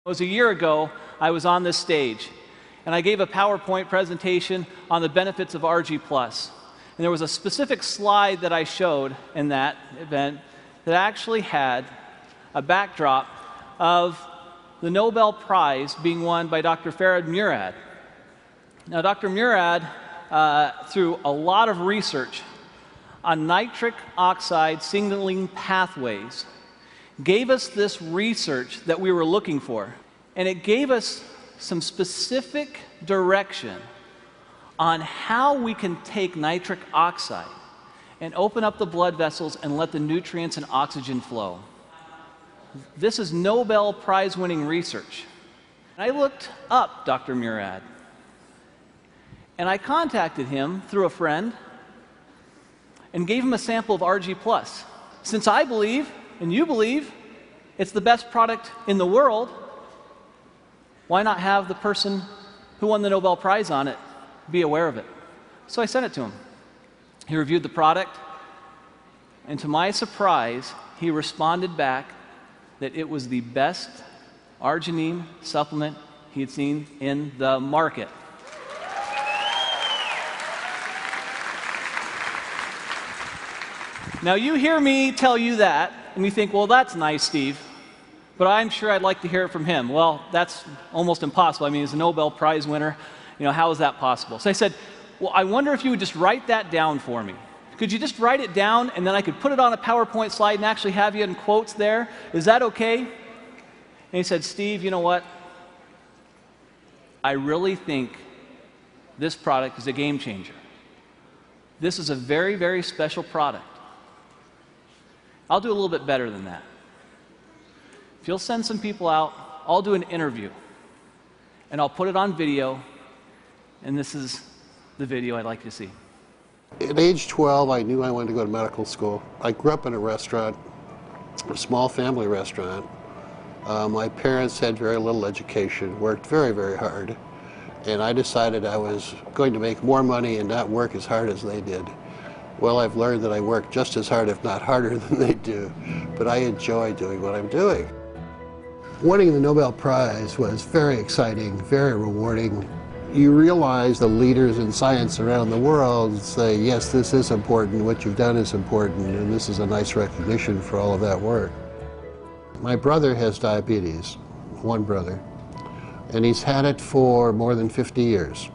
It was a year ago, I was on this stage, and I gave a PowerPoint presentation on the benefits of Argi Plus. And there was a specific slide that I showed in that event that actually had a backdrop of the Nobel Prize being won by Dr. Murad. Now, Dr. Murad, through a lot of research on nitric oxide signaling pathways, gave us this research that we were looking for. And it gave us some specific direction on how we can take nitric oxide and open up the blood vessels and let the nutrients and oxygen flow. This is Nobel Prize-winning research. I looked up Dr. Murad, and I contacted him through a friend and gave him a sample of Argi Plus. Since I believe, and you believe, it's the best product in the world, why not have the person who won the Nobel Prize on it be aware of it? So I sent it to him. He reviewed the product, and to my surprise, he responded back that it was the best arginine supplement he had seen in the market. Now, you hear me tell you that, and you think, well, that's nice, Steve, but I'm sure I'd like to hear it from him. Well, that's almost impossible. I mean, he's a Nobel Prize winner. You know, how is that possible? So I said, well, I wonder if you would just write that down for me. Could you just write it down, and then I could put it on a PowerPoint slide and actually have you in quotes there? Is that okay? And he said, Steve, you know what? I really think this product is a game changer. This is a very, very special product. I'll do a little bit better than that. If you'll send some people out, I'll do an interview, and I'll put it on video, and this is the video I'd like you to see. At age 12, I knew I wanted to go to medical school. I grew up in a restaurant, a small family restaurant. My parents had very little education, worked very, very hard, and I decided I was going to make more money and not work as hard as they did. Well, I've learned that I work just as hard, if not harder, than they do, but I enjoy doing what I'm doing. Winning the Nobel Prize was very exciting, very rewarding. You realize the leaders in science around the world say, yes, this is important, what you've done is important, and this is a nice recognition for all of that work. My brother has diabetes, one brother, and he's had it for more than 50 years.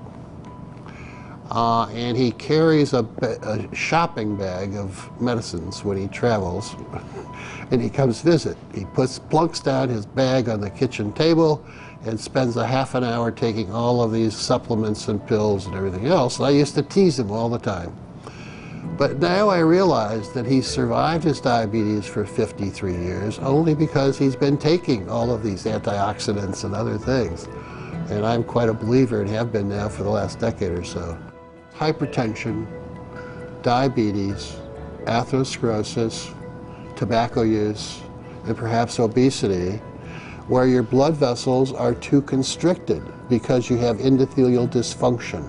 And he carries a shopping bag of medicines when he travels, and he comes visit. He plunks down his bag on the kitchen table and spends a half an hour taking all of these supplements and pills and everything else. And I used to tease him all the time. But now I realize that he's survived his diabetes for 53 years only because he's been taking all of these antioxidants and other things. And I'm quite a believer and have been now for the last decade or so. Hypertension, diabetes, atherosclerosis, tobacco use, and perhaps obesity, where your blood vessels are too constricted because you have endothelial dysfunction.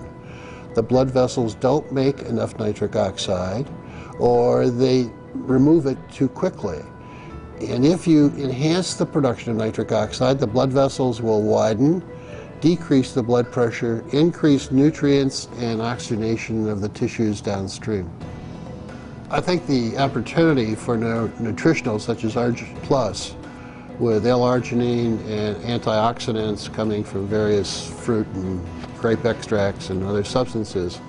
The blood vessels don't make enough nitric oxide, or they remove it too quickly. And if you enhance the production of nitric oxide, the blood vessels will widen, decrease the blood pressure, increase nutrients and oxygenation of the tissues downstream. I think the opportunity for nutritionals such as Argi Plus, with L-Arginine and antioxidants coming from various fruit and grape extracts and other substances,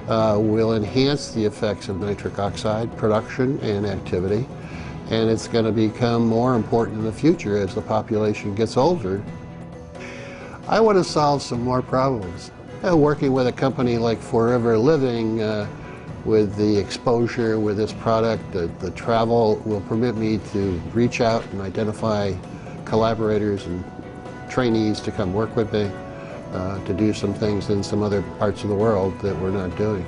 will enhance the effects of nitric oxide production and activity, and it's going to become more important in the future as the population gets older. I want to solve some more problems. Working with a company like Forever Living, with the exposure with this product, the travel will permit me to reach out and identify collaborators and trainees to come work with me, to do some things in some other parts of the world that we're not doing.